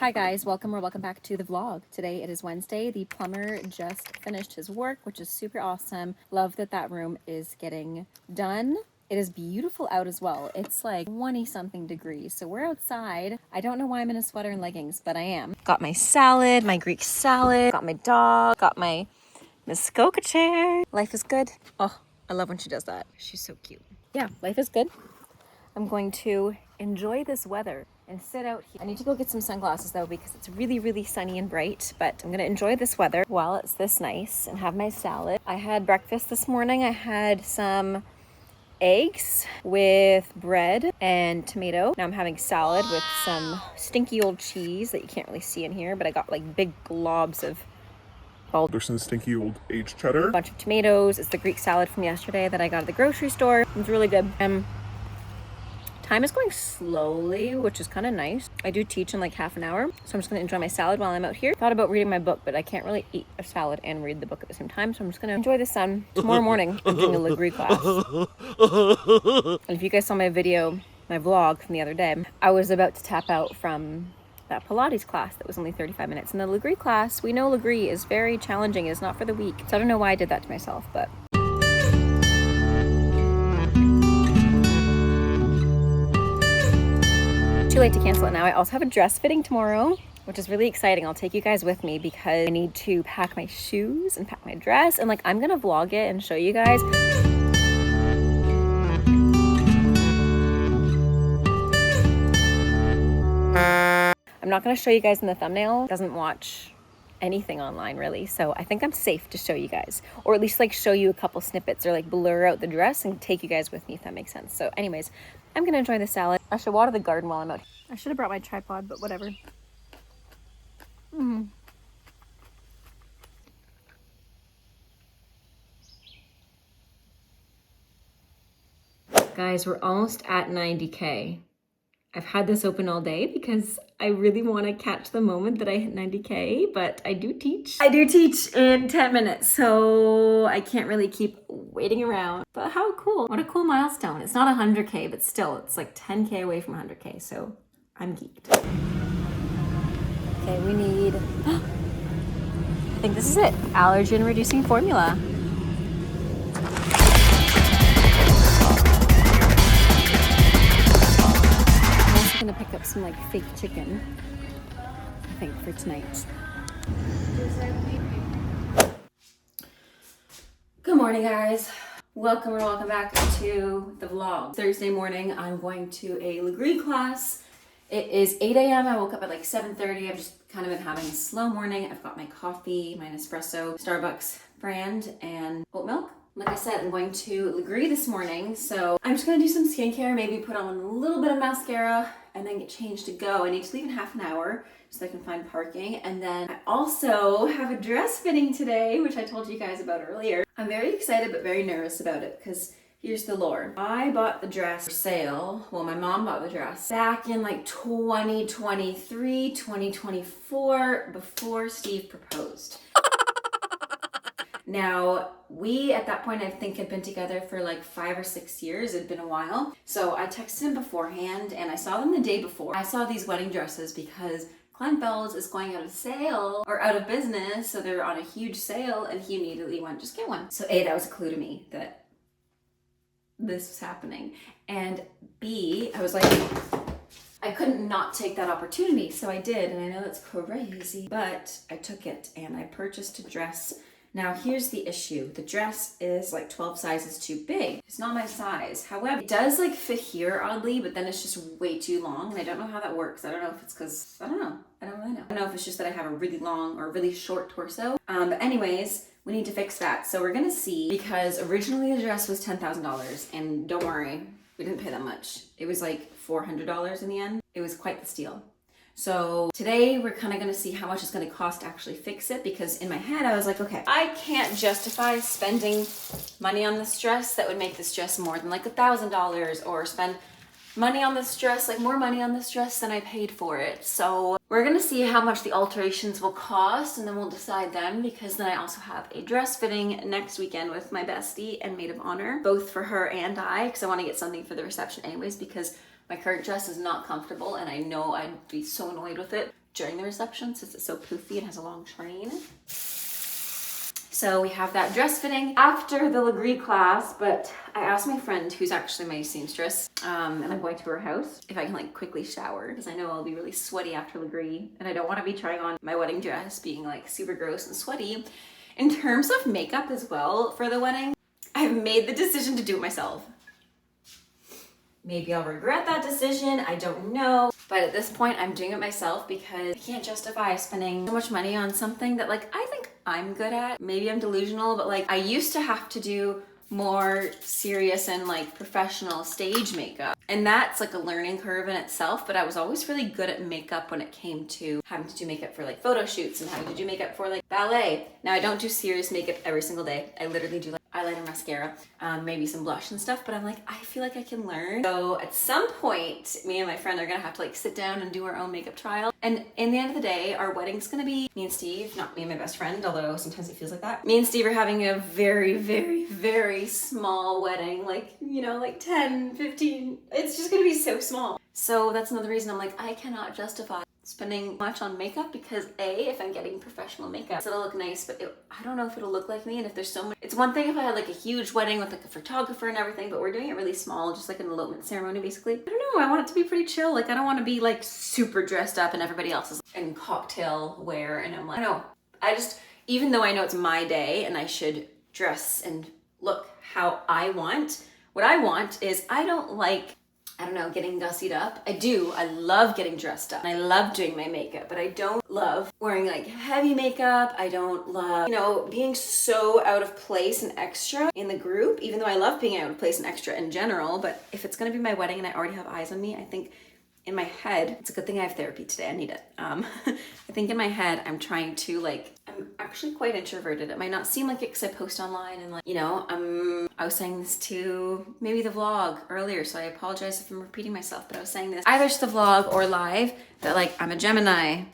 Hi guys, welcome back to the vlog. Today it is Wednesday. The plumber just finished his work, which is super awesome. Love that room is getting done. It is beautiful out as well. It's like 20 something degrees. So we're outside. I don't know why I'm in a sweater and leggings, but I am. Got my salad, my Greek salad, got my dog, got my Miss Coca chair. Life is good. Oh, I love when she does that. She's so cute. Yeah, life is good. I'm going to enjoy this weather and sit out here. I need to go get some sunglasses though because it's really sunny and bright, but I'm gonna enjoy this weather while it's this nice and have my salad. I had breakfast this morning. I had some eggs with bread and tomato. Now I'm having salad with some stinky old cheese that you can't really see in here, but I got like big globs of There's stinky old aged cheddar. A bunch of tomatoes. It's the Greek salad from yesterday that I got at the grocery store. It's really good. Time is going slowly, which is kind of nice. I do teach in like half an hour, so I'm just gonna enjoy my salad while I'm out here. Thought about reading my book, but I can't really eat a salad and read the book at the same time, so I'm just gonna enjoy the sun. Tomorrow morning, I'm doing a lagree class. And if you guys saw my video, my vlog from the other day, I was about to tap out from that Pilates class that was only 35 minutes. And the lagree class, we know lagree is very challenging. It's not for the weak. So I don't know why I did that to myself, but too late to cancel it now. I also have a dress fitting tomorrow, which is really exciting. I'll take you guys with me because I need to pack my shoes and pack my dress, and like I'm gonna vlog it and show you guys. I'm not gonna show you guys in the thumbnail. It doesn't watch anything online really, so I think I'm safe to show you guys, or at least like show you a couple snippets or like blur out the dress and take you guys with me, if that makes sense. So anyways, I'm gonna enjoy the salad. I should water the garden while I'm out here. I should have brought my tripod, but whatever. Guys, we're almost at 90K. I've had this open all day because I really want to catch the moment that I hit 90K, but I do teach in 10 minutes, so I can't really keep waiting around. But how cool. What a cool milestone. It's not 100K, but still, it's like 10K away from 100K, so I'm geeked. Okay, we need, I think this is it, allergen reducing formula. Gonna pick up some like fake chicken, I think, for tonight. Good morning, guys. Welcome back to the vlog. Thursday morning, I'm going to a lagree class. It is 8 a.m. I woke up at like 7:30. I've just kind of been having a slow morning. I've got my coffee, my Nespresso, Starbucks brand, and oat milk. Like I said, I'm going to lagree this morning, so I'm just gonna do some skincare, maybe put on a little bit of mascara, and then get changed to go. I need to leave in half an hour so I can find parking. And then I also have a dress fitting today, which I told you guys about earlier. I'm very excited but very nervous about it because here's the lore. I bought the dress for sale. Well, my mom bought the dress back in like 2023, 2024, before Steve proposed. Now, we at that point I think had been together for like 5 or 6 years. It'd been a while. So I texted him beforehand and I saw them the day before. I saw these wedding dresses because Kleinfeld's is going out of sale or out of business. So they're on a huge sale and he immediately went, just get one. So A, that was a clue to me that this was happening. And B, I was like, I couldn't not take that opportunity. So I did. And I know that's crazy, but I took it and I purchased a dress. Now here's the issue. The dress is like 12 sizes too big. It's not my size. However, it does like fit here oddly, but then it's just way too long. And I don't know how that works. I don't know if it's because, I don't know. I don't really know. I don't know if it's just that I have a really long or really short torso. But anyways, we need to fix that. So we're gonna see, because originally the dress was $10,000 and don't worry, we didn't pay that much. It was like $400 in the end. It was quite the steal. So today we're kind of going to see how much it's going to cost to actually fix it, because in my head I was like, okay, I can't justify spending money on this dress that would make this dress more than like $1,000, or spend money on this dress, like more money on this dress than I paid for it. So we're going to see how much the alterations will cost, and then we'll decide then, because then I also have a dress fitting next weekend with my bestie and maid of honor, both for her and I, because I want to get something for the reception anyways, because my current dress is not comfortable and I know I'd be so annoyed with it. during the reception since it's so poofy and has a long train. So we have that dress fitting after the lagree class, but I asked my friend, who's actually my seamstress, and I'm going to her house, if I can like quickly shower, because I know I'll be really sweaty after lagree, and I don't want to be trying on my wedding dress being like super gross and sweaty. In terms of makeup as well for the wedding, I've made the decision to do it myself. Maybe I'll regret that decision, I don't know. But at this point, I'm doing it myself because I can't justify spending so much money on something that like I think I'm good at. Maybe I'm delusional, but like I used to have to do more serious and like professional stage makeup. And that's like a learning curve in itself, but I was always really good at makeup when it came to having to do makeup for like photo shoots and having to do makeup for like ballet. Now I don't do serious makeup every single day. I literally do like eyeliner, mascara, maybe some blush and stuff, but I'm like, I feel like I can learn. So at some point, me and my friend are gonna have to like sit down and do our own makeup trial. And in the end of the day, our wedding's gonna be me and Steve, not me and my best friend, although sometimes it feels like that. Me and Steve are having a very, very, very small wedding, like, you know, like 10, 15, it's just gonna be so small. So that's another reason I'm like, I cannot justify spending much on makeup because A, if I'm getting professional makeup, it'll look nice, but I don't know if it'll look like me. And if there's so much, it's one thing if I had like a huge wedding with like a photographer and everything, but we're doing it really small, just like an elopement ceremony basically. I don't know, I want it to be pretty chill. Like I don't want to be like super dressed up and everybody else is in cocktail wear. And I'm like, I don't know, I just, even though I know it's my day and I should dress and look how I want, what I want is I don't like, I don't know, getting gussied up. I love getting dressed up. And I love doing my makeup, but I don't love wearing like heavy makeup. I don't love, you know, being so out of place and extra in the group, even though I love being out of place and extra in general. But if it's gonna be my wedding and I already have eyes on me, I think in my head, it's a good thing I have therapy today, I need it. I think in my head, I'm trying to like, I'm actually quite introverted. It might not seem like it because I post online and like, you know, I was saying this to maybe the vlog earlier, so I apologize if I'm repeating myself, but I was saying this either to the vlog or live, that like I'm a Gemini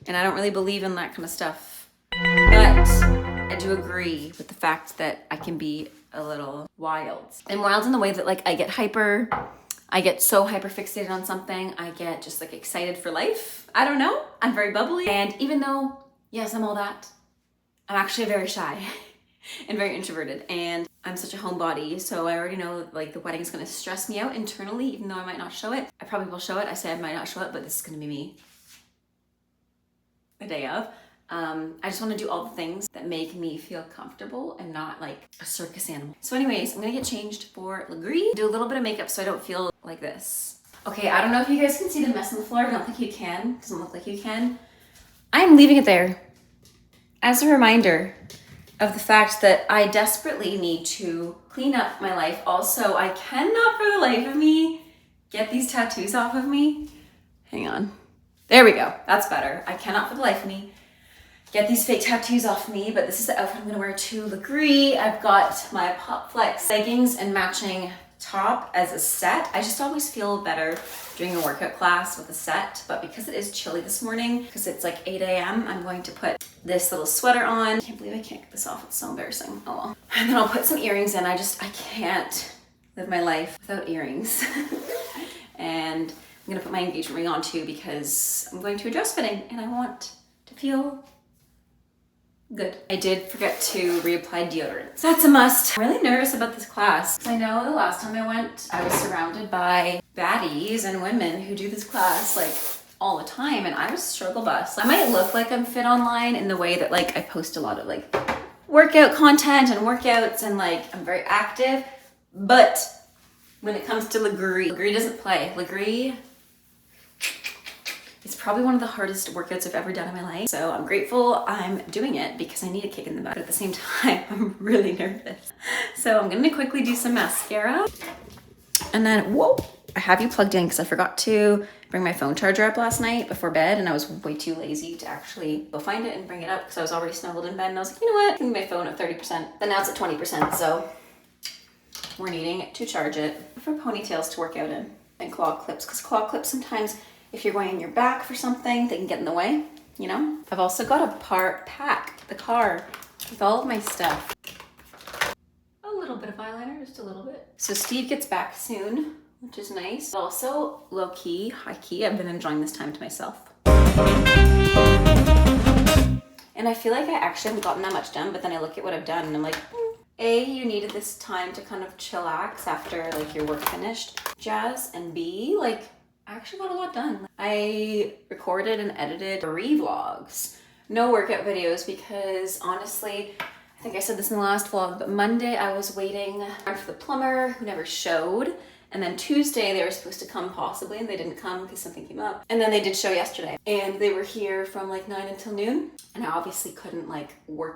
and I don't really believe in that kind of stuff. But I do agree with the fact that I can be a little wild. And wild in the way that like I get hyper, I get so hyper fixated on something. I get just like excited for life. I don't know. I'm very bubbly. And even though, yes, I'm all that, I'm actually very shy and very introverted. And I'm such a homebody. So I already know like the wedding is going to stress me out internally, even though I might not show it. I probably will show it. I say I might not show it, but this is going to be me the day of. I just want to do all the things that make me feel comfortable and not like a circus animal. So anyways, I'm gonna get changed for lagree, do a little bit of makeup so I don't feel like this. Okay, I don't know if you guys can see the mess on the floor. I don't think you can. Doesn't look like you can. I'm leaving it there as a reminder of the fact that I desperately need to clean up my life. Also, I cannot for the life of me get these tattoos off of me. Hang on. There we go. That's better. I cannot for the life of me get these fake tattoos off me, but this is the outfit I'm gonna wear to lagree. I've got my Pop Flex leggings and matching top as a set. I just always feel better doing a workout class with a set, but because it is chilly this morning, because it's like 8 a.m., I'm going to put this little sweater on. I can't believe I can't get this off, it's so embarrassing. Oh well. And then I'll put some earrings in. I can't live my life without earrings. And I'm gonna put my engagement ring on too because I'm going to a dress fitting and I want to feel good. I did forget to reapply deodorant. So that's a must. I'm really nervous about this class. I know the last time I went, I was surrounded by baddies and women who do this class like all the time and I was struggle bus. I might look like I'm fit online in the way that like I post a lot of like workout content and workouts and like I'm very active, but when it comes to lagree doesn't play. Lagree, it's probably one of the hardest workouts I've ever done in my life. So I'm grateful I'm doing it because I need a kick in the butt. But at the same time, I'm really nervous. So I'm gonna quickly do some mascara. And then, whoa, I have you plugged in because I forgot to bring my phone charger up last night before bed and I was way too lazy to actually go find it and bring it up because I was already snuggled in bed and I was like, you know what, I can leave my phone at 30%. But now it's at 20%, so we're needing to charge it for ponytails to work out in and claw clips because claw clips sometimes, if you're going in your back for something, they can get in the way, you know? I've also got a pack, the car, with all of my stuff. A little bit of eyeliner, just a little bit. So Steve gets back soon, which is nice. But also, low-key, high-key, I've been enjoying this time to myself. I feel like I actually haven't gotten that much done, but then I look at what I've done and I'm like, A, you needed this time to kind of chillax after like your work finished, Jazz, and B, like I actually got a lot done. I recorded and edited 3 vlogs. No workout videos because honestly, I think I said this in the last vlog, but Monday I was waiting for the plumber who never showed. And then Tuesday they were supposed to come possibly and they didn't come because something came up. And then they did show yesterday and they were here from like 9 until noon. And I obviously couldn't like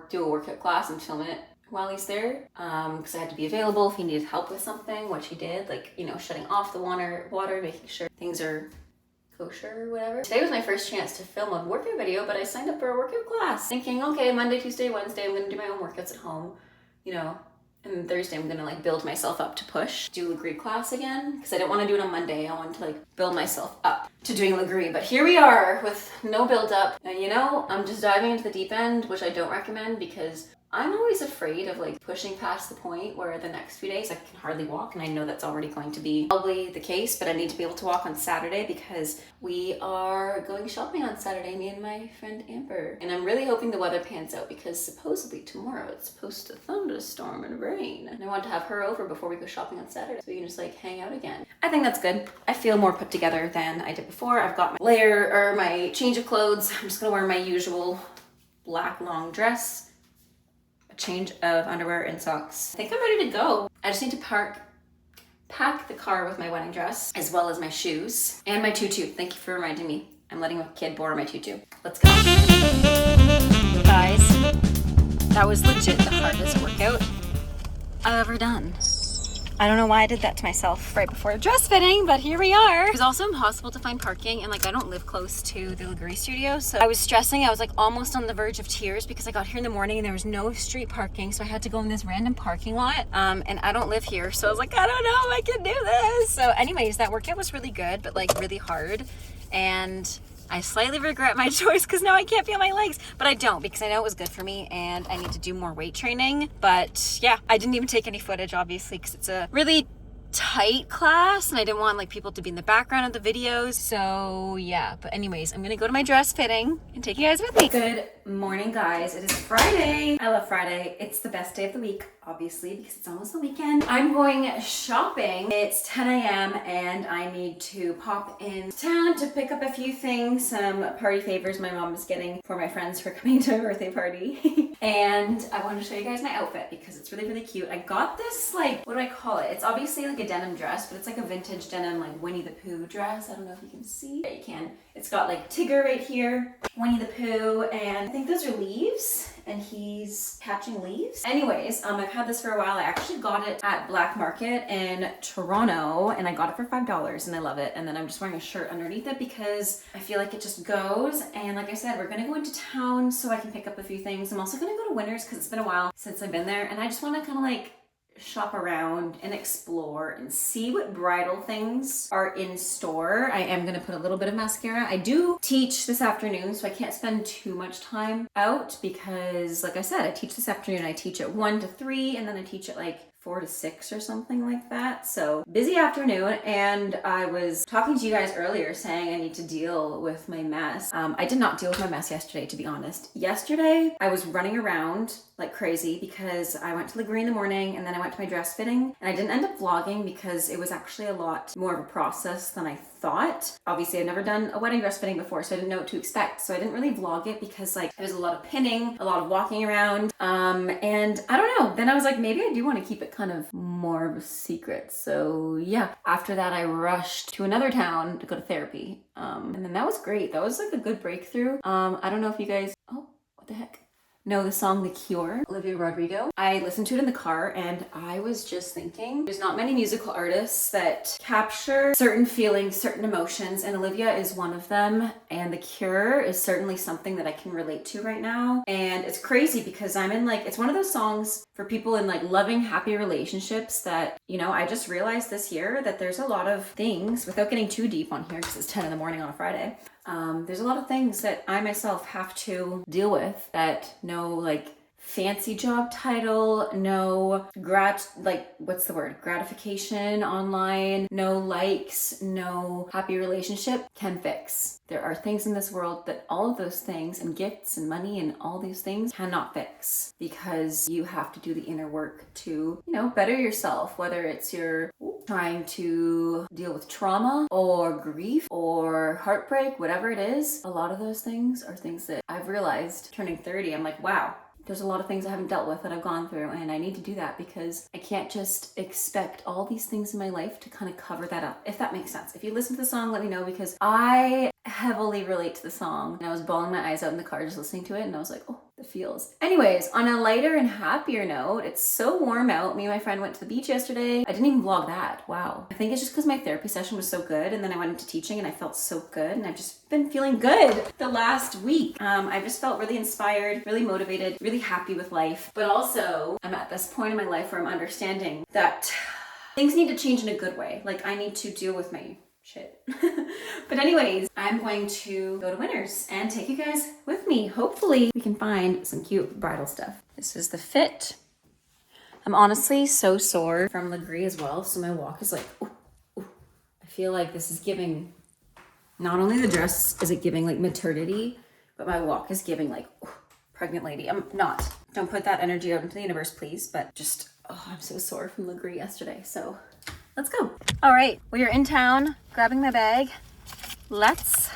do a workout class and film it while he's there because I had to be available if he needed help with something, which he did, like, you know, shutting off the water, making sure things are kosher or whatever. Today was my first chance to film a workout video, but I signed up for a workout class thinking, okay, Monday, Tuesday, Wednesday, I'm gonna do my own workouts at home, you know, and Thursday I'm gonna like build myself up to push, do lagree class again, because I didn't want to do it on Monday. I wanted to like build myself up to doing lagree, but here we are with no build up. And you know, I'm just diving into the deep end, which I don't recommend because I'm always afraid of like pushing past the point where the next few days I can hardly walk, and I know that's already going to be probably the case, but I need to be able to walk on Saturday because we are going shopping on Saturday, me and my friend Amber. And I'm really hoping the weather pans out because supposedly tomorrow it's supposed to thunderstorm and rain. And I want to have her over before we go shopping on Saturday so we can just like hang out again. I think that's good. I feel more put together than I did before. I've got my my change of clothes. I'm just gonna wear my usual black long dress, change of underwear and socks. I think I'm ready to go. I just need to pack the car with my wedding dress as well as my shoes and my tutu. Thank you for reminding me. I'm letting a kid borrow my tutu. Let's go. Guys, that was legit the hardest workout I've ever done. I don't know why I did that to myself right before the dress fitting, but here we are. It was also impossible to find parking, and like I don't live close to the lagree studio, so I was stressing. I was like almost on the verge of tears because I got here in the morning and there was no street parking, so I had to go in this random parking lot, and I don't live here, so I was like, I don't know if I can do this. So anyways, that workout was really good, but like really hard, and I slightly regret my choice because now I can't feel my legs, but I don't because I know it was good for me and I need to do more weight training. But yeah, I didn't even take any footage obviously because it's a really tight class and I didn't want like people to be in the background of the videos. So yeah, but anyways, I'm gonna go to my dress fitting and take you guys with me. Good morning, guys. It is Friday. I love Friday. It's the best day of the week, obviously, because it's almost the weekend. I'm going shopping. It's 10 a.m. and I need to pop in town to pick up a few things, some party favors my mom is getting for my friends who are coming to my birthday party. And I wanted to show you guys my outfit because it's really, really cute. I got this, like, what do I call it? It's obviously like a denim dress, but it's like a vintage denim, like Winnie the Pooh dress. I don't know if you can see. Yeah, you can. It's got like Tigger right here, Winnie the Pooh, and I think those are leaves, and he's catching leaves. Anyways, I've had this for a while. I actually got it at Black Market in Toronto, and I got it for $5, and I love it. And then I'm just wearing a shirt underneath it because I feel like it just goes. And like I said, we're gonna go into town so I can pick up a few things. I'm also gonna go to Winners because it's been a while since I've been there, and I just want to kind of like shop around and explore and see what bridal things are in store. I am gonna put a little bit of mascara. I do teach this afternoon, so I can't spend too much time out because, like I said, I teach this afternoon. I teach at 1 to 3, and then I teach at like 4 to 6 or something like that. So busy afternoon, and I was talking to you guys earlier saying I need to deal with my mess. I did not deal with my mess yesterday, to be honest. Yesterday, I was running around like crazy because I went to lagree in the morning and then I went to my dress fitting, and I didn't end up vlogging because it was actually a lot more of a process than I thought. Obviously, I've never done a wedding dress fitting before, so I didn't know what to expect. So I didn't really vlog it because like there was a lot of pinning, a lot of walking around, and I don't know. Then I was like, maybe I do want to keep it kind of more of a secret. So yeah, after that, I rushed to another town to go to therapy. And then that was great. That was like a good breakthrough. I don't know if you guys, oh, what the heck? Know the song The Cure, Olivia Rodrigo. I listened to it in the car and I was just thinking there's not many musical artists that capture certain feelings, certain emotions, and Olivia is one of them. And The Cure is certainly something that I can relate to right now. And it's crazy because I'm in like, it's one of those songs for people in like loving, happy relationships that, you know, I just realized this year that there's a lot of things, without getting too deep on here because it's 10 in the morning on a Friday, there's a lot of things that I myself have to deal with that no like fancy job title, no gratification online, no likes, no happy relationship can fix. There are things in this world that all of those things and gifts and money and all these things cannot fix, because you have to do the inner work to, better yourself, whether it's you're trying to deal with trauma or grief or heartbreak, whatever it is. A lot of those things are things that I've realized turning 30. I'm like, wow, there's a lot of things I haven't dealt with that I've gone through, and I need to do that because I can't just expect all these things in my life to kind of cover that up, if that makes sense. If you listen to the song, let me know, because I heavily relate to the song, and I was bawling my eyes out in the car just listening to it, and I was like, oh, the feels. Anyways, on a lighter and happier note, it's so warm out. Me and my friend went to the beach yesterday. I didn't even vlog that. Wow. I think it's just because my therapy session was so good, and then I went into teaching and I felt so good, and I've just been feeling good the last week. I just felt really inspired, really motivated, really happy with life. But also, I'm at this point in my life where I'm understanding that things need to change in a good way. Like, I need to deal with my shit. But anyways, I'm going to go to Winners and take you guys with me. Hopefully we can find some cute bridal stuff. This is the fit. I'm honestly so sore from lagree as well, so my walk is like, ooh, ooh. I feel like this is giving, not only the dress is it giving like maternity, but my walk is giving like, ooh, pregnant lady. I'm not. Don't put that energy out into the universe, please, but just, oh, I'm so sore from lagree yesterday, so let's go. All right, we are in town, grabbing my bag. Let's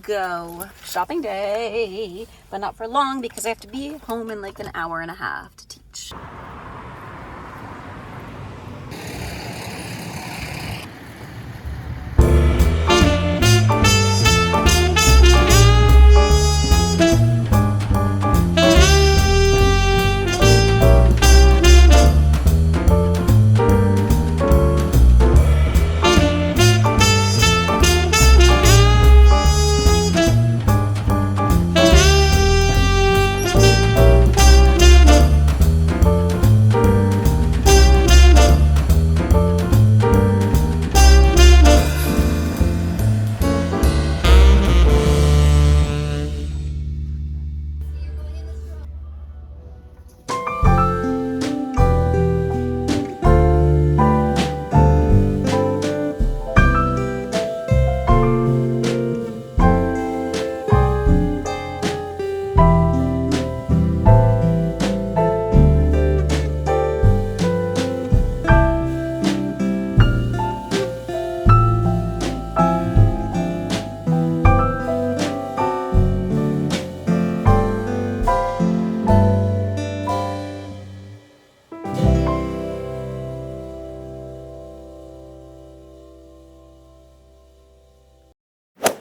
go. Shopping day, but not for long because I have to be home in like an hour and a half to teach.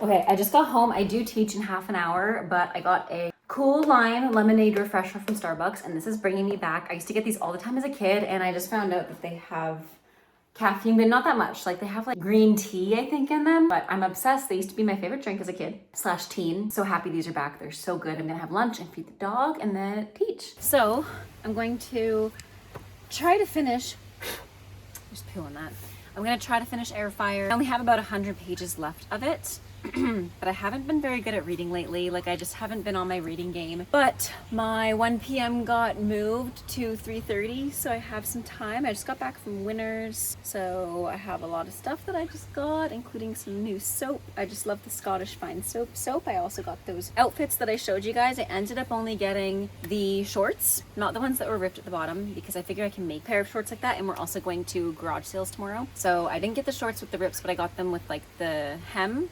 Okay, I just got home. I do teach in half an hour, but I got a cool lime lemonade refresher from Starbucks, and this is bringing me back. I used to get these all the time as a kid, and I just found out that they have caffeine, but not that much. Like, they have like green tea, I think, in them, but I'm obsessed. They used to be my favorite drink as a kid / teen. So happy these are back. They're so good. I'm gonna have lunch and feed the dog and then teach. So I'm going to try to finish, just peeling that. I'm gonna try to finish Air Fire. I only have about 100 pages left of it. But I haven't been very good at reading lately. Like, I just haven't been on my reading game. But my 1 p.m. got moved to 3:30, so I have some time. I just got back from Winners, so I have a lot of stuff that I just got, including some new soap. I just love the Scottish Fine soap. I also got those outfits that I showed you guys. I ended up only getting the shorts, not the ones that were ripped at the bottom, because I figure I can make a pair of shorts like that, and we're also going to garage sales tomorrow. So I didn't get the shorts with the rips, but I got them with like the hem.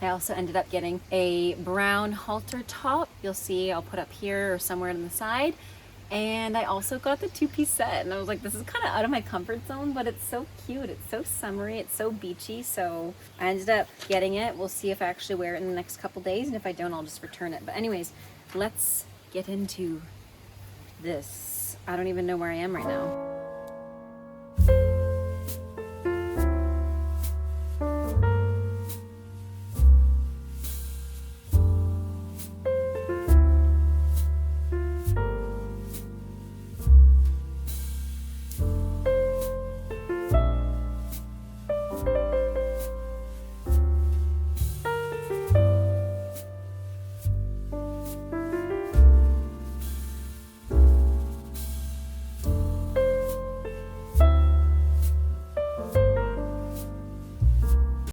I also ended up getting a brown halter top. You'll see, I'll put up here or somewhere on the side. And I also got the 2-piece set, and I was like, this is kind of out of my comfort zone, but it's so cute. It's so summery, it's so beachy. So I ended up getting it. We'll see if I actually wear it in the next couple days, and if I don't, I'll just return it. But anyways, let's get into this. I don't even know where I am right now.